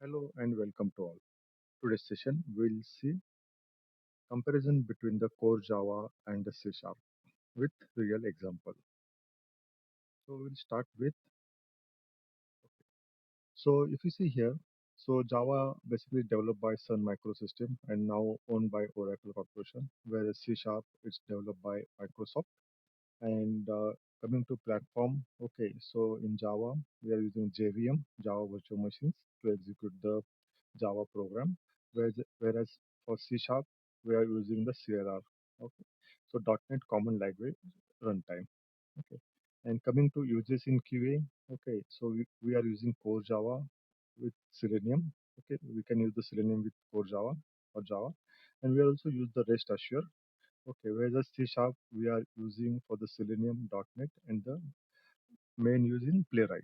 Hello and welcome to all. Today's session we'll see comparison between the core Java and the C Sharp with real example. So we'll start with if you see here, Java basically developed by Sun Microsystem and now owned by Oracle Corporation, whereas C Sharp is developed by Microsoft. And coming to platform, okay, so in Java we are using JVM, Java Virtual Machines, to execute the Java program, whereas for C Sharp we are using the CLR. Okay, so .NET Common Language Runtime. Okay, and coming to uses in QA. Okay, so we are using Core Java with Selenium. Okay, we can use the Selenium with Core Java or Java, and we also use the REST Assure. Okay, whereas C Sharp we are using for the Selenium .NET and the main using Playwright.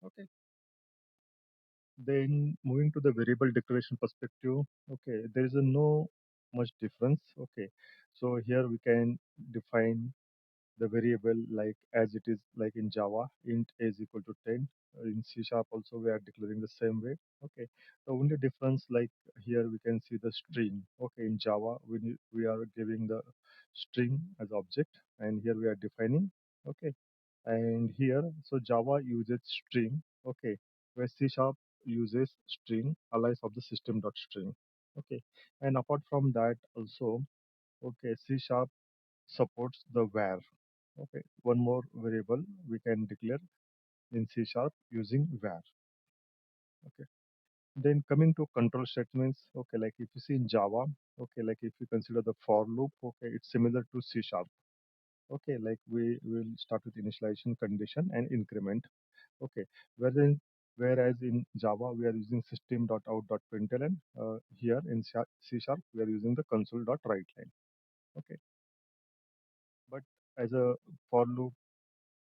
Okay. Then moving to the variable declaration perspective, okay, there is a no much difference. Okay, so here we can define the variable like as it is like in Java, int a is equal to 10. In C Sharp also we are declaring the same way. Okay, the only difference like here we can see the string. Okay, in Java we are giving the string as object, and here we are defining. Okay, and here so Java uses string. Okay, where C Sharp uses string alias of the system dot string. Okay, and apart from that also, okay, C Sharp supports the var. Okay, one more variable we can declare in C Sharp using var. Okay, then coming to control statements. Okay, like if you see in Java, okay, like if you consider the for loop, okay, it's similar to C Sharp. Okay, like we will start with initialization condition and increment. Okay, whereas in Java we are using system.out.println. Here in C Sharp we are using the console.writeline. Okay, but as a for loop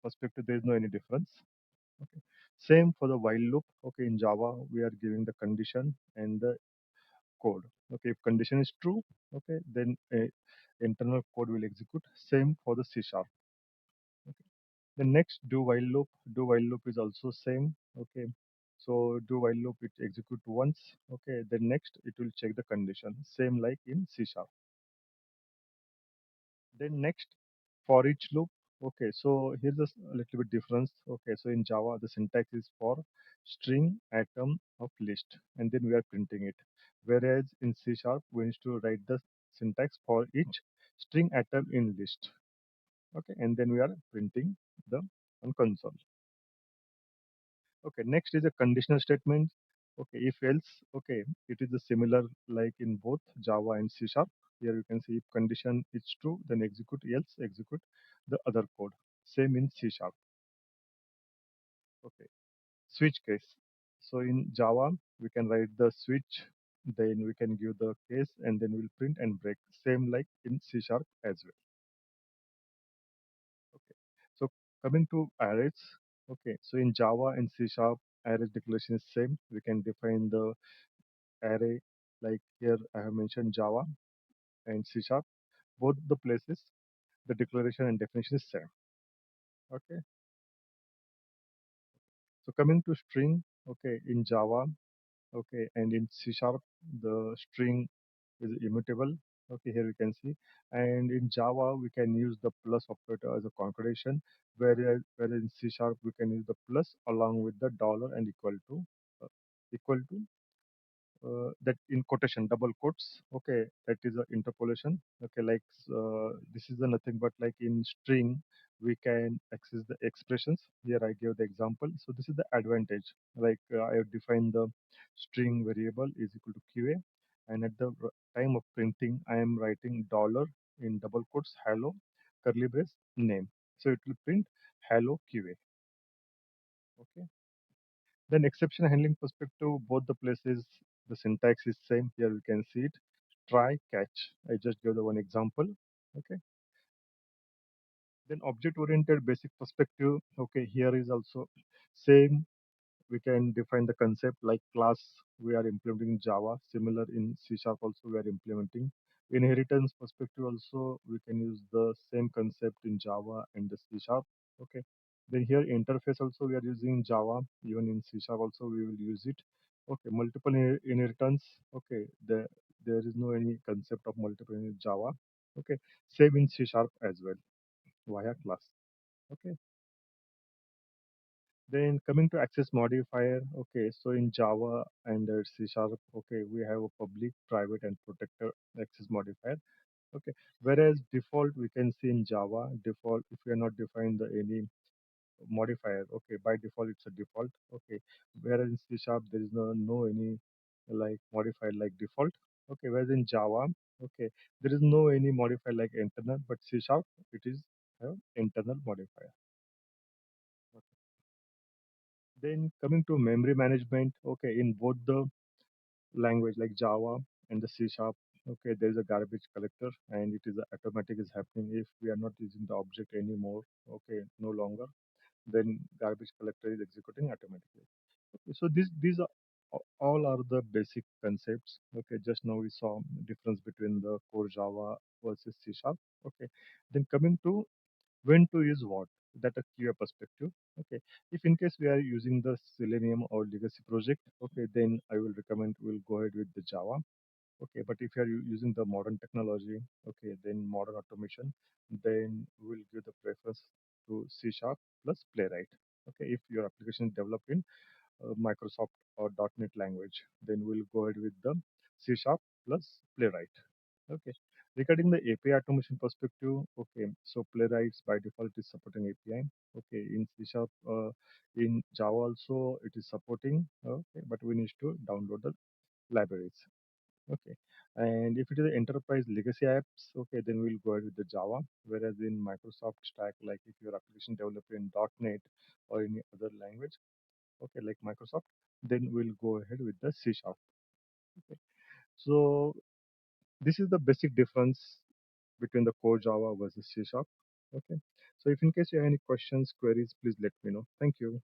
perspective, there is no any difference. Okay, same for the while loop. Okay, in Java we are giving the condition and the code. Okay, if condition is true, okay, then a internal code will execute. Same for the C Sharp. Okay. The next do while loop is also same. Okay, so do while loop it execute once. Okay, then next it will check the condition. Same like in C Sharp. Then next for each loop. Okay, so here's a little bit difference. Okay, so in Java the syntax is for string atom of list, and then we are printing it. Whereas in C Sharp we need to write the syntax for each string atom in list. Okay, and then we are printing the on console. Okay, next is a conditional statement. Okay, if else, okay, it is a similar like in both Java and C Sharp. Here you can see if condition is true, then execute, else execute the other code. Same in C Sharp. Okay, switch case. So in Java, we can write the switch, then we can give the case, and then we'll print and break. Same like in C Sharp as well. Okay, so coming to arrays. Okay, so in Java and C Sharp, array declaration is same. We can define the array like here I have mentioned Java and C Sharp. Both the places, the declaration and definition is same. Okay, so coming to string, okay, in Java, okay, and in C Sharp, the string is immutable. Okay, here we can see, and in Java we can use the plus operator as a concatenation, whereas in C Sharp we can use the plus along with the dollar and equal to that in quotation double quotes. Okay, that is a interpolation. Okay, like this is a nothing but like in string we can access the expressions. Here I gave the example, so this is the advantage. Like I have defined the string variable is equal to qa, and at the time of printing I am writing dollar in double quotes hello curly brace name, so it will print hello qa. Okay, then exception handling perspective, both the places the syntax is same. Here we can see it. Try, catch. I just gave the one example. Okay. Then object-oriented basic perspective. Okay, here is also same. We can define the concept like class. We are implementing in Java. Similar in C Sharp also we are implementing. Inheritance perspective also we can use the same concept in Java and the C Sharp. Okay. Then here interface also we are using Java. Even in C Sharp also we will use it. Okay, multiple inheritance. Okay, there is no any concept of multiple in Java. Okay, same in C Sharp as well via class. Okay, then coming to access modifier. Okay, so in Java and C Sharp, okay, we have a public, private, and protector access modifier. Okay, whereas default we can see in Java default if we are not defined the any modifier. Okay, by default it's a default. Okay, whereas in C Sharp there is no any like modifier like default. Okay, whereas in Java, okay, there is no any modifier like internal, but C Sharp it is internal modifier. Okay. Then coming to memory management. Okay, in both the language like Java and the C Sharp. Okay, there is a garbage collector and it is automatic is happening if we are not using the object anymore. Okay, no longer, then garbage collector is executing automatically. Okay, so these are all are the basic concepts. Okay, just now we saw difference between the core Java versus C Sharp. Okay, then coming to when to use what, that a clear perspective. Okay, if in case we are using the Selenium or legacy project, okay, then I will recommend we'll go ahead with the Java. Okay, but if you are using the modern technology, okay, then modern automation, then we'll give the preference to C Sharp plus Playwright. Okay, if your application is developed in Microsoft or .NET language, then we'll go ahead with the C Sharp plus Playwright. Okay. Regarding the API automation perspective, okay, so Playwright by default is supporting API. Okay, in C Sharp, in Java also it is supporting. Okay, but we need to download the libraries. Okay, and if it is enterprise legacy apps, okay, then we'll go ahead with the Java. Whereas in Microsoft stack, like if your application developed in .NET or any other language, okay, like Microsoft, then we'll go ahead with the C Sharp. Okay, so this is the basic difference between the core Java versus C Sharp. Okay, so if in case you have any questions, queries, please let me know. Thank you.